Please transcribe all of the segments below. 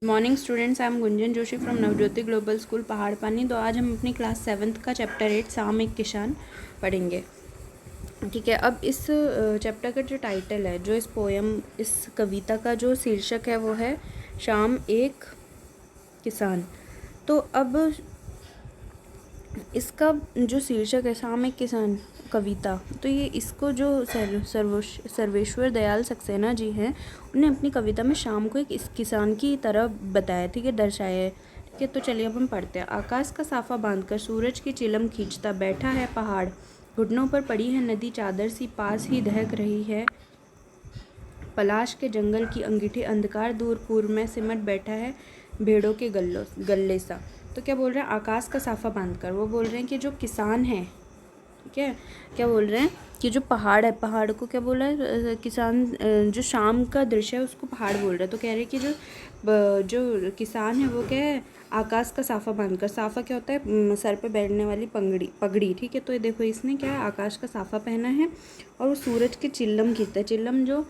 Morning students, I am Gunjan Joshi from Navjyoti global school पहाड़ पानी। तो आज हम अपनी क्लास 7th का चैप्टर 8 शाम एक किसान पढ़ेंगे। ठीक है। अब इस चैप्टर का जो टाइटल है, जो इस पोएम, इस कविता का जो शीर्षक है वो है शाम एक किसान। तो अब इसका जो शीर्षक है शाम एक किसान कविता, तो ये इसको जो सर्वेश्वर दयाल सक्सेना जी हैं, उन्हें अपनी कविता में शाम को एक इस किसान की तरह बताया, ठीक है, दर्शाया है। ठीक है, तो चलिए अब हम पढ़ते हैं। आकाश का साफा बांधकर सूरज की चिलम खींचता बैठा है पहाड़, घुटनों पर पड़ी है नदी चादर सी, पास ही दहक रही है पलाश के जंगल की अंगीठी, अंधकार दूर पूर्व में सिमट बैठा है भेड़ों के गल्ले सा। तो क्या बोल रहे हैं? आकाश का साफा बांधकर वो बोल रहे हैं कि जो किसान है, ठीक है, क्या बोल रहे हैं कि जो पहाड़ है, पहाड़ को क्या बोला है किसान, जो शाम का दृश्य है उसको पहाड़ बोल रहे हैं। तो कह रहे हैं कि जो किसान है वो क्या है, आकाश का साफा बांधकर। साफा क्या होता है? सर पे बैठने वाली पगड़ी। ठीक है, तो ये देखो, इसने क्या है, आकाश का साफा पहना है और वो सूरज के चिल्लम खींचता है। चिल्लम जो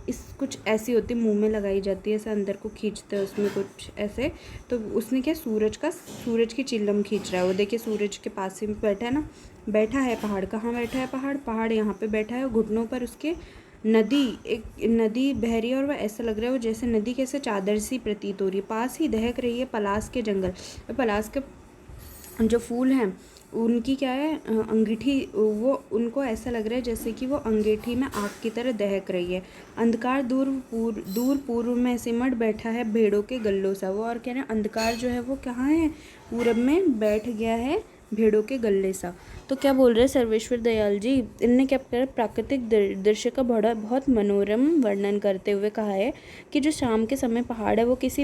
इस कुछ ऐसी होती है, मुंह में लगाई जाती है, ऐसे अंदर को खींचते हैं उसमें कुछ ऐसे। तो उसने क्या, सूरज की चिल्लम खींच रहा है। वो देखिए सूरज के पास ही बैठा है ना, बैठा है पहाड़। कहाँ बैठा है? पहाड़ यहाँ पे बैठा है। घुटनों पर उसके एक नदी बह रही है और वह ऐसा लग रहा है वो जैसे नदी कैसे चादर सी प्रतीत हो रही है। पास ही दहक रही है पलाश के जंगल। पलाश के जो फूल हैं उनकी क्या है, अंगीठी, वो उनको ऐसा लग रहा है जैसे कि वो अंगीठी में आग की तरह दहक रही है। अंधकार दूर पूर्व में सिमट बैठा है भेड़ों के गल्लों सा। वो और कह रहे हैं अंधकार जो है वो कहाँ है, पूरब में बैठ गया है भेड़ों के गले सा। तो क्या बोल रहे हैं सर्वेश्वर दयाल जी, इनने क्या करा, प्राकृतिक दृश्य का बहुत मनोरम वर्णन करते हुए कहा है कि जो शाम के समय पहाड़ है वो किसी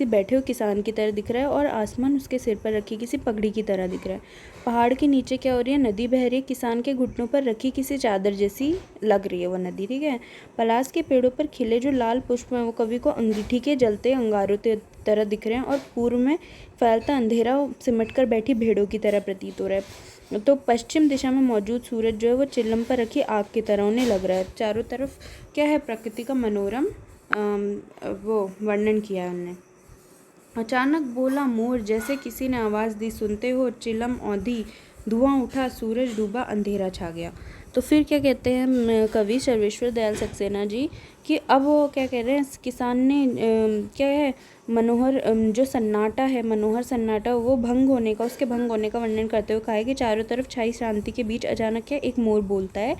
बैठे हुए किसान की तरह दिख रहा है और आसमान उसके सिर पर रखी किसी पगड़ी की तरह दिख रहा है। पहाड़ के नीचे क्या हो रही है, नदी बह रही है, किसान के घुटनों पर रखी किसी चादर जैसी लग रही है वो नदी। ठीक है। पलाश के पेड़ों पर खिले जो लाल पुष्प हैं वो कवि को अंगीठी के जलते अंगारों तरह दिख रहे हैं और पूर्व में फैलता अंधेरा सिमटकर बैठी भेड़ों की तरह प्रतीत हो रहा है। तो पश्चिम दिशा में मौजूद सूरज जो है वो चिल्लम पर रखी आग की तरह उन्हें लग रहा है। चारों तरफ क्या है, प्रकृति का मनोरम वो वर्णन किया है उन्होंने। अचानक बोला मोर, जैसे किसी ने आवाज़ दी, सुनते हो? चिलम औंधी, धुआं उठा, सूरज डूबा, अंधेरा छा गया। तो फिर क्या कहते हैं कवि सर्वेश्वर दयाल सक्सेना जी कि अब वो क्या कह रहे हैं, किसान ने क्या है, जो सन्नाटा है, मनोहर सन्नाटा, वो उसके भंग होने का वर्णन करते हुए कहा है कि चारों तरफ छाई शांति के बीच अचानक क्या एक मोर बोलता है,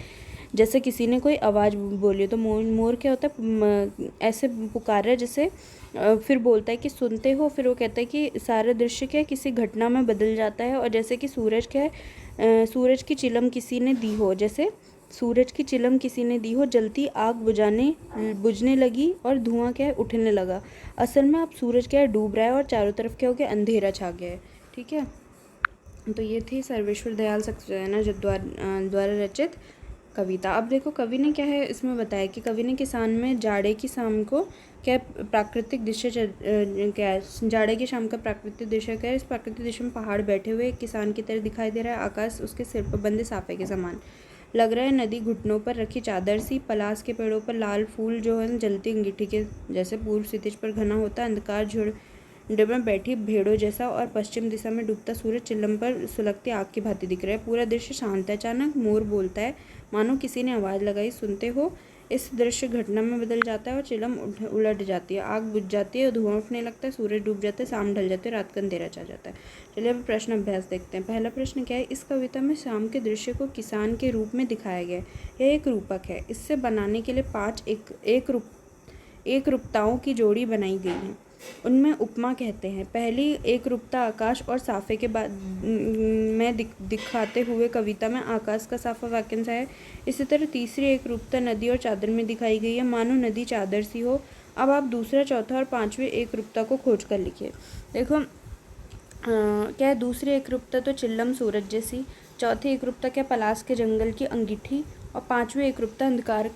जैसे किसी ने कोई आवाज़ बोली। तो मोर क्या होता है, ऐसे पुकार रहा है जैसे, फिर बोलता है कि सुनते हो? फिर वो कहता है कि सारा दृश्य क्या है, किसी घटना में बदल जाता है और जैसे कि सूरज क्या है, सूरज की चिलम किसी ने दी हो, जैसे सूरज की चिलम किसी ने दी हो, जलती आग बुझने लगी और धुआं क्या है, उठने लगा। असल में अब सूरज क्या है, डूब रहा है और चारों तरफ क्या हो गया, अंधेरा छा गया है। ठीक है। तो ये थी सर्वेश्वर दयाल सक्सेना द्वारा रचित कविता। अब देखो कवि ने क्या है इसमें बताया कि कवि ने किसान में जाड़े की शाम को क्या प्राकृतिक दृश्य क्या है, जाड़े की शाम का प्राकृतिक दृश्य क्या है। इस प्राकृतिक दृश्य में पहाड़ बैठे हुए एक किसान की तरह दिखाई दे रहा है। आकाश उसके सिर पर बंदे साफे के समान लग रहा है। नदी घुटनों पर रखी चादर सी, पलाश के पेड़ों पर लाल फूल जो है जलती अंगीठी के जैसे पूर्व क्षितिज पर घना होता है। अंधकार झुंड में बैठी भेड़ों जैसा और पश्चिम दिशा में डूबता सूरज चिल्लम पर सुलगती आग की भांति दिख रहा है। पूरा दृश्य शांत है। अचानक मोर बोलता है, मानो किसी ने आवाज़ लगाई, सुनते हो? इस दृश्य घटना में बदल जाता है और चिलम उलट जाती है, आग बुझ जाती है, धुआं उठने लगता है, सूरज डूब जाता है, शाम ढल जाती है, रात का अंधेरा छा जाता है। चलिए अब प्रश्न अभ्यास देखते हैं। पहला प्रश्न क्या है, इस कविता में शाम के दृश्य को किसान के रूप में दिखाया गया है। यह एक रूपक है। इससे बनाने के लिए 5 एक रूपताओं की जोड़ी बनाई गई है। उनमें उपमा कहते हैं। पहली एक रूपता आकाश और साफे के बाद में दिखाते हुए कविता में आकाश का साफा वाक्यांश है। इसी तरह तीसरी एक रूपता नदी और चादर में दिखाई गई है, मानो नदी चादर सी हो। अब आप दूसरा, चौथा और पांचवी एक रूपता को खोज कर लिखिए। देखो क्या है, दूसरी एक रूपता तो चिल्लम सूरज जैसी, चौथी एक रूपता क्या, पलाश के जंगल की अंगीठी, और पांचवी एक रूपता अंधकार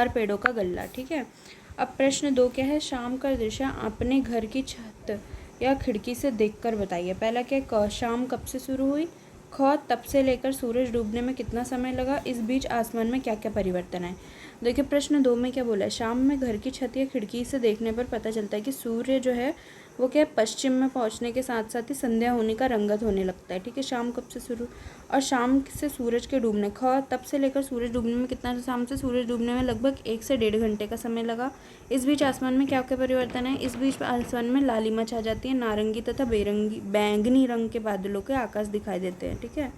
पेड़ों का गल्ला। ठीक है। अब प्रश्न 2 क्या है, शाम का दृश्य अपने घर की छत या खिड़की से देखकर बताइए। पहला क्या, शाम कब से शुरू हुई? ख, तब से लेकर सूरज डूबने में कितना समय लगा? इस बीच आसमान में क्या क्या परिवर्तन है? देखिए प्रश्न 2 में क्या बोला है, शाम में घर की छत या खिड़की से देखने पर पता चलता है कि सूर्य जो है वो क्या है, पश्चिम में पहुंचने के साथ साथ ही संध्या होने का रंगत होने लगता है। ठीक है, शाम कब से शुरू, और शाम से सूरज के डूबने तब से लेकर सूरज डूबने में कितना, शाम से सूरज डूबने में लगभग 1 से 1.5 घंटे का समय लगा। इस बीच आसमान में क्या क्या परिवर्तन है, इस बीच आसमान में लालिमा छा जाती है, नारंगी तथा बैंगनी रंग के बादलों के आकाश दिखाई देते हैं। ठीक है,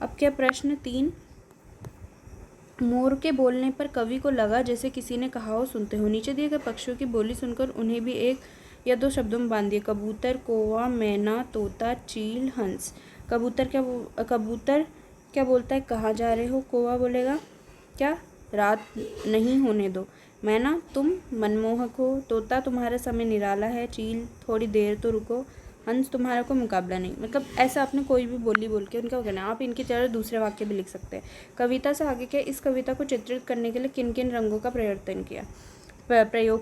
अब क्या प्रश्न 3, मोर के बोलने पर कवि को लगा जैसे किसी ने कहा हो सुनते हो। नीचे दिए गए पक्षियों की बोली सुनकर उन्हें भी 1 या 2 शब्दों में बांधिए। कबूतर, कौवा, मैना, तोता, चील, हंस। कबूतर क्या बोलता है, कहाँ जा रहे हो। कौवा बोलेगा क्या, रात नहीं होने दो। मैना, तुम मनमोहक हो। तोता, तुम्हारा समय निराला है। चील, थोड़ी देर तो रुको। हंस, तुम्हारा कोई मुकाबला नहीं। मतलब ऐसा आपने कोई भी बोली बोल के उनका कहना, आप इनकी तरह दूसरे वाक्य भी लिख सकते हैं। कविता से आगे क्या, इस कविता को चित्रित करने के लिए किन किन रंगों का प्रयोग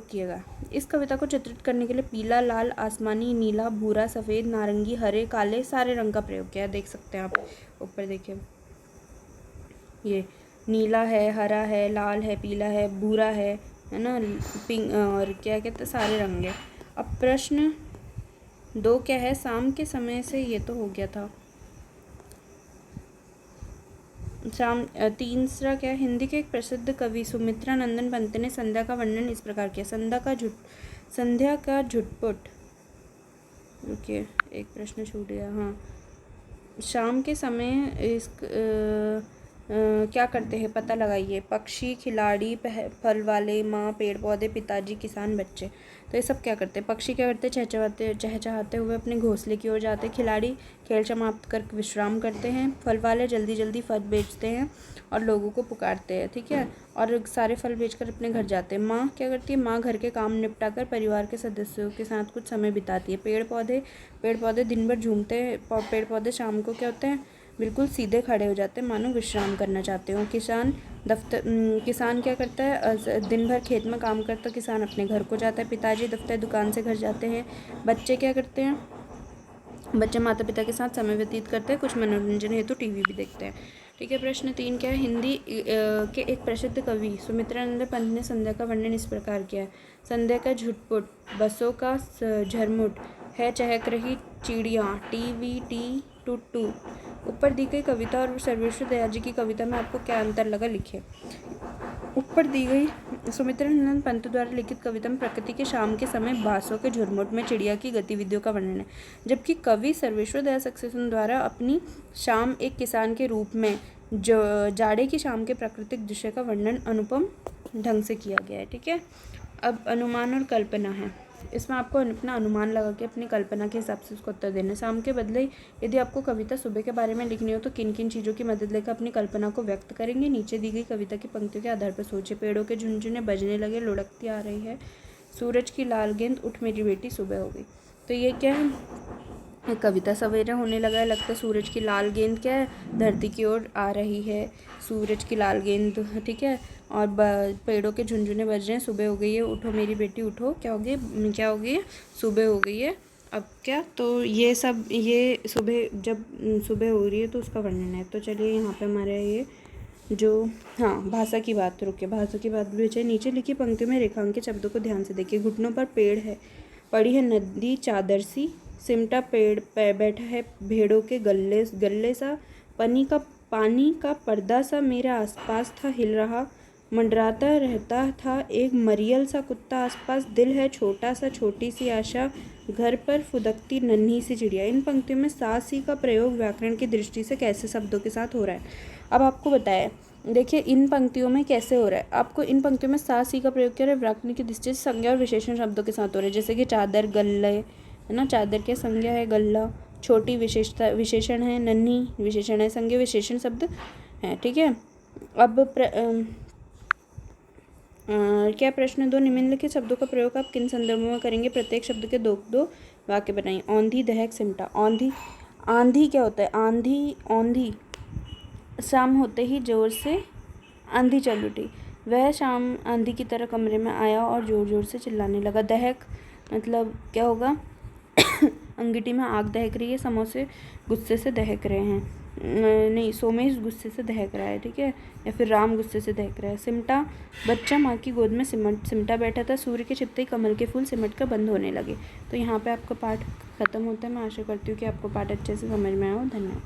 किया गया। इस कविता को चित्रित करने के लिए पीला, लाल, आसमानी, नीला, भूरा, सफ़ेद, नारंगी, हरे, काले सारे रंग का प्रयोग किया। देख सकते हैं आप ऊपर देखिए, ये नीला है, हरा है, लाल है, पीला है, भूरा है ना, पिंक, और क्या कहते हैं, सारे रंग है। अब प्रश्न 2 क्या है, शाम के समय से, ये तो हो गया था। तीसरा क्या है, हिंदी के एक प्रसिद्ध कवि सुमित्रा नंदन पंत ने संध्या का वर्णन इस प्रकार किया। संध्या का झुटपुट, रुकिए एक प्रश्न छूट गया, हाँ। शाम के समय क्या करते हैं, पता लगाइए। पक्षी, खिलाड़ी, फल वाले, माँ, पेड़ पौधे, पिताजी, किसान, बच्चे। तो ये सब क्या करते हैं, पक्षी क्या करते हैं, चहचहाते हुए अपने घोंसले की ओर जाते हैं। खिलाड़ी खेल समाप्त कर विश्राम करते हैं। फल वाले जल्दी जल्दी फल बेचते हैं और लोगों को पुकारते हैं। ठीक है, और सारे फल बेचकर अपने घर जाते हैं। माँ क्या करती है, माँ घर के काम निपटा कर परिवार के सदस्यों के साथ कुछ समय बिताती है। पेड़ पौधे दिन भर झूमते हैं। पेड़ पौधे शाम को क्या होते हैं, बिल्कुल सीधे खड़े हो जाते हैं, मानो विश्राम करना चाहते हो। किसान क्या करता है, दिन भर खेत में काम करता किसान अपने घर को जाता है। पिताजी दफ्तर दुकान से घर जाते हैं। बच्चे क्या करते हैं, बच्चे माता पिता के साथ समय व्यतीत करते हैं, कुछ मनोरंजन हेतु टीवी भी देखते हैं। ठीक है, प्रश्न 3 क्या है, हिंदी के एक प्रसिद्ध कवि सुमित्रानंद पंत ने संध्या का वर्णन इस प्रकार किया है। संध्या का झुटपुट, बसों का झरमुट है, चहक रही चिड़िया, टी टू टू। ऊपर दी गई कविता और सर्वेश्वर दयाल जी की कविता में आपको क्या अंतर लगा, लिखिए। ऊपर दी गई सुमित्रानंद पंत द्वारा लिखित कविता में प्रकृति के शाम के समय बांसों के झुरमुट में चिड़िया की गतिविधियों का वर्णन है, जबकि कवि सर्वेश्वर दयाल सक्सेना द्वारा अपनी शाम एक किसान के रूप में जो जाड़े की शाम के प्राकृतिक दृश्य का वर्णन अनुपम ढंग से किया गया है। ठीक है, अब अनुमान और कल्पना है। इसमें आपको अपना अनुमान लगा के अपनी कल्पना के हिसाब से उसको उत्तर देना। शाम के बदले यदि आपको कविता सुबह के बारे में लिखनी हो तो किन किन चीज़ों की मदद लेकर अपनी कल्पना को व्यक्त करेंगे। नीचे दी गई कविता की पंक्तियों के आधार पर सोचिए। पेड़ों के झुनझुने बजने लगे, लुढ़कती आ रही है सूरज की लाल गेंद, उठ मेरी बेटी सुबह हो गई। तो ये क्या है, कविता सवेरे होने लगा है, लगता है सूरज की लाल गेंद क्या है, धरती की ओर आ रही है, सूरज की लाल गेंद। ठीक है, और पेड़ों के झुनझुने बज रहे हैं, सुबह हो गई है, उठो मेरी बेटी उठो, क्या हो गई है, सुबह हो गई है। अब क्या, तो ये सब, ये सुबह, जब सुबह हो रही है तो उसका वर्णन है। तो चलिए यहाँ पे हमारा ये जो, हाँ, भाषा की बात, रुकिए, भाषा की बात भी चाहिए। नीचे लिखी पंक्तियों में रेखांकित शब्दों को ध्यान से देखिए। घुटनों पर पेड़ है, पड़ी है नदी चादर सी, सिमटा पेड़ बैठा है भेड़ों के गल्ले सा, पानी का पर्दा सा मेरे आसपास था हिल रहा, मंडराता रहता था एक मरियल सा कुत्ता आसपास, दिल है छोटा सा, छोटी सी आशा, घर पर फुदकती नन्ही सी चिड़िया। इन पंक्तियों में सा सी का प्रयोग व्याकरण की दृष्टि से कैसे शब्दों के साथ हो रहा है, अब आपको बताया। देखिए इन पंक्तियों में कैसे हो रहा है, आपको इन पंक्तियों में सा सी का प्रयोग किया है व्याकरण की दृष्टि से संज्ञा और विशेषण शब्दों के साथ हो रहा है। जैसे कि चादर, गल्ले है ना, चादर के संज्ञा है गल्ला, छोटी विशेषण है, नन्ही विशेषण है, संज्ञा विशेषण शब्द है। ठीक है, अब क्या प्रश्न 2, निम्नलिखित शब्दों का प्रयोग आप किन संदर्भों में करेंगे, प्रत्येक शब्द के दो दो वाक्य बनाइए। औंधी, दहक, सिमटा। आंधी क्या होता है, औंधी शाम होते ही जोर से आंधी चल उठी, वह शाम आंधी की तरह कमरे में आया और जोर जोर से चिल्लाने लगा। दहक मतलब क्या होगा, अंगीठी में आग दहक रही है, समोसे गुस्से से दहक रहे हैं। नहीं, सोमेश गुस्से से दहक रहा है, ठीक है, या फिर राम गुस्से से दहक रहा है। सिमटा, बच्चा माँ की गोद में सिमटा बैठा था, सूर्य के छिपते ही कमल के फूल सिमट कर बंद होने लगे। तो यहाँ पे आपका पाठ खत्म होता है। मैं आशा करती हूँ कि आपको पाठ अच्छे से समझ में आया हो। धन्यवाद।